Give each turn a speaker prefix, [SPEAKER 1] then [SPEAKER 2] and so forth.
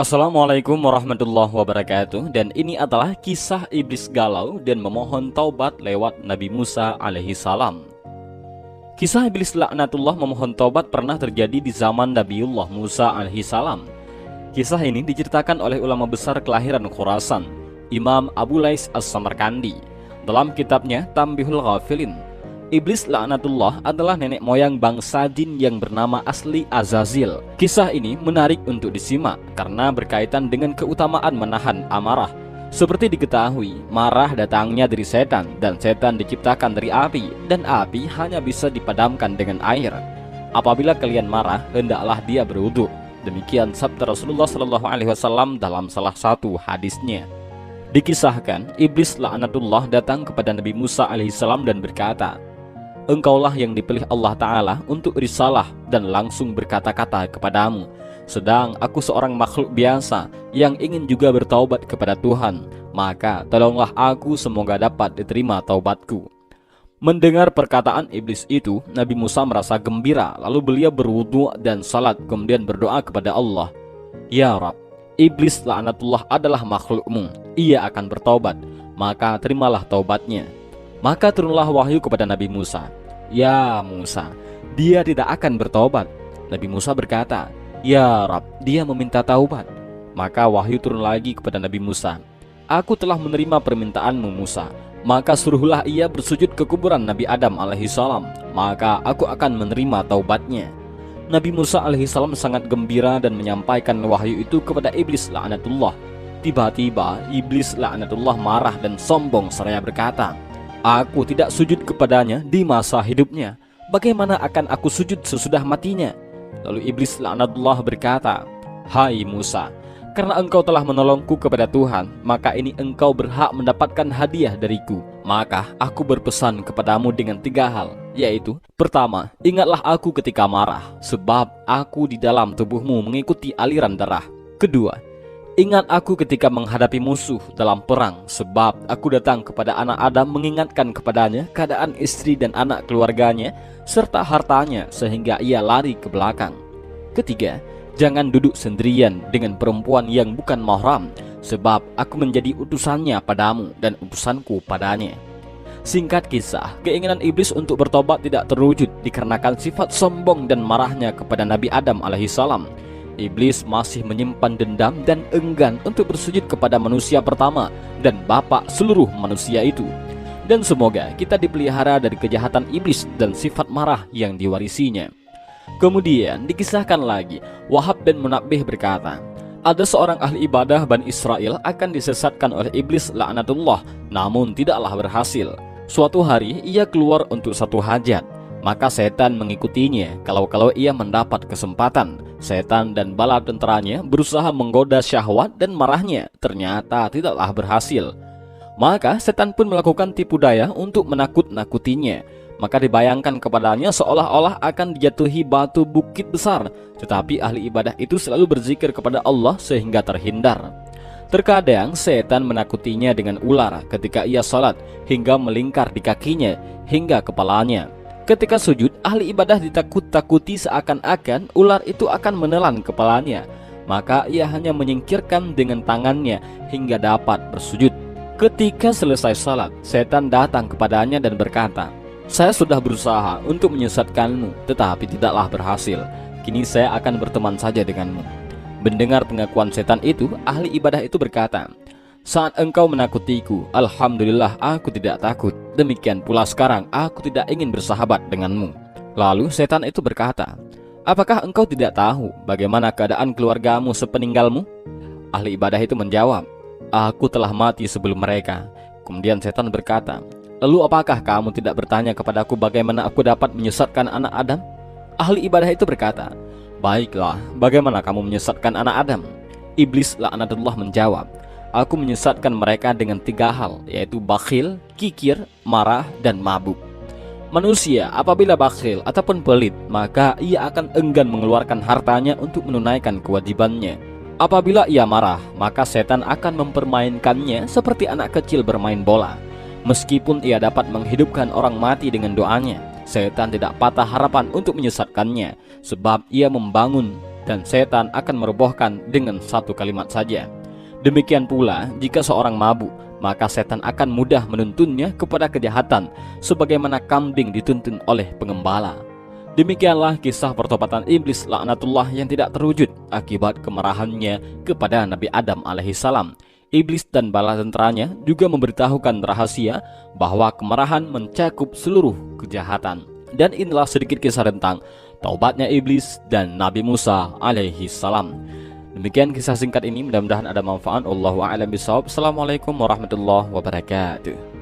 [SPEAKER 1] Assalamualaikum warahmatullahi wabarakatuh. Dan ini adalah kisah iblis galau dan memohon taubat lewat Nabi Musa alaihi salam. Kisah iblis laknatullah memohon taubat pernah terjadi di zaman Nabiullah Musa alaihi salam. Kisah ini diceritakan oleh ulama besar kelahiran Khurasan, Imam Abu Lais As-Samarkandi, dalam kitabnya Tambihul Ghafilin. Iblis laknatullah adalah nenek moyang bangsa jin yang bernama asli Azazil. Kisah ini menarik untuk disimak karena berkaitan dengan keutamaan menahan amarah. Seperti diketahui, marah datangnya dari setan dan setan diciptakan dari api, dan api hanya bisa dipadamkan dengan air. Apabila kalian marah, hendaklah dia berwudu. Demikian sabda Rasulullah SAW dalam salah satu hadisnya. Dikisahkan, iblis laknatullah datang kepada Nabi Musa alaihissalam dan berkata, "Engkaulah yang dipilih Allah Ta'ala untuk risalah dan langsung berkata-kata kepadamu. Sedang aku seorang makhluk biasa yang ingin juga bertaubat kepada Tuhan. Maka tolonglah aku semoga dapat diterima taubatku." Mendengar perkataan iblis itu, Nabi Musa merasa gembira. Lalu beliau berwudu dan salat, kemudian berdoa kepada Allah, "Ya Rab, iblis laknatullah adalah makhlukmu. Ia akan bertaubat, maka terimalah taubatnya." Maka turunlah wahyu kepada Nabi Musa, "Ya Musa, dia tidak akan bertobat." Nabi Musa berkata, "Ya Rab, dia meminta taubat." Maka wahyu turun lagi kepada Nabi Musa, "Aku telah menerima permintaanmu Musa, maka suruhlah ia bersujud ke kuburan Nabi Adam alaihissalam, maka aku akan menerima taubatnya." Nabi Musa alaihissalam sangat gembira dan menyampaikan wahyu itu kepada iblis laknatullah. Tiba-tiba iblis laknatullah marah dan sombong seraya berkata, "Aku tidak sujud kepadanya di masa hidupnya. Bagaimana akan aku sujud sesudah matinya?" Lalu iblis laknatullah berkata, "Hai Musa, karena engkau telah menolongku kepada Tuhan, maka ini engkau berhak mendapatkan hadiah dariku. Maka aku berpesan kepadamu dengan 3 hal, yaitu: pertama, ingatlah aku ketika marah, sebab aku di dalam tubuhmu mengikuti aliran darah. Kedua, ingat aku ketika menghadapi musuh dalam perang, sebab aku datang kepada anak Adam mengingatkan kepadanya keadaan istri dan anak keluarganya serta hartanya sehingga ia lari ke belakang. Ketiga, jangan duduk sendirian dengan perempuan yang bukan mahram, sebab aku menjadi utusannya padamu dan utusanku padanya." Singkat kisah, keinginan iblis untuk bertobat tidak terwujud dikarenakan sifat sombong dan marahnya kepada Nabi Adam alaihissalam. Iblis masih menyimpan dendam dan enggan untuk bersujud kepada manusia pertama dan bapak seluruh manusia itu. Dan semoga kita dipelihara dari kejahatan iblis dan sifat marah yang diwarisinya. Kemudian dikisahkan lagi, Wahab bin Munabbih berkata, ada seorang ahli ibadah Bani Israel akan disesatkan oleh iblis laknatullah, namun tidaklah berhasil. Suatu hari ia keluar untuk satu hajat, maka setan mengikutinya. Kalau ia mendapat kesempatan, setan dan bala tentaranya berusaha menggoda syahwat dan marahnya, ternyata tidaklah berhasil. Maka setan pun melakukan tipu daya untuk menakut-nakutinya. Maka dibayangkan kepadanya seolah-olah akan dijatuhi batu bukit besar, tetapi ahli ibadah itu selalu berzikir kepada Allah sehingga terhindar. Terkadang setan menakutinya dengan ular ketika ia salat, hingga melingkar di kakinya hingga kepalanya. Ketika sujud, ahli ibadah ditakut-takuti seakan-akan ular itu akan menelan kepalanya. Maka ia hanya menyingkirkan dengan tangannya hingga dapat bersujud. Ketika selesai salat, setan datang kepadanya dan berkata, "Saya sudah berusaha untuk menyesatkanmu, tetapi tidaklah berhasil. Kini saya akan berteman saja denganmu." Mendengar pengakuan setan itu, ahli ibadah itu berkata, "Saat engkau menakutiku, alhamdulillah aku tidak takut. Demikian pula sekarang aku tidak ingin bersahabat denganmu." Lalu setan itu berkata, "Apakah engkau tidak tahu bagaimana keadaan keluargamu sepeninggalmu?" Ahli ibadah itu menjawab, "Aku telah mati sebelum mereka." Kemudian setan berkata, "Lalu apakah kamu tidak bertanya kepadaku bagaimana aku dapat menyesatkan anak Adam?" Ahli ibadah itu berkata, "Baiklah, bagaimana kamu menyesatkan anak Adam?" Iblis laknatullah menjawab, "Aku menyesatkan mereka dengan 3 hal, yaitu bakhil, kikir, marah, dan mabuk." Manusia apabila bakhil ataupun pelit, maka ia akan enggan mengeluarkan hartanya untuk menunaikan kewajibannya. Apabila ia marah, maka setan akan mempermainkannya seperti anak kecil bermain bola. Meskipun ia dapat menghidupkan orang mati dengan doanya, setan tidak patah harapan untuk menyesatkannya, sebab ia membangun dan setan akan merobohkan dengan satu kalimat saja. Demikian pula jika seorang mabuk, maka setan akan mudah menuntunnya kepada kejahatan sebagaimana kambing dituntun oleh pengembala. Demikianlah kisah pertobatan iblis laknatullah yang tidak terwujud akibat kemarahannya kepada Nabi Adam alaihissalam. Iblis dan bala tentaranya juga memberitahukan rahasia bahwa kemarahan mencakup seluruh kejahatan. Dan inilah sedikit kisah tentang taubatnya iblis dan Nabi Musa alaihissalam. Demikian kisah singkat ini, mudah-mudahan ada manfaat. Allahu a'lam bishawab. Assalamualaikum warahmatullahi wabarakatuh.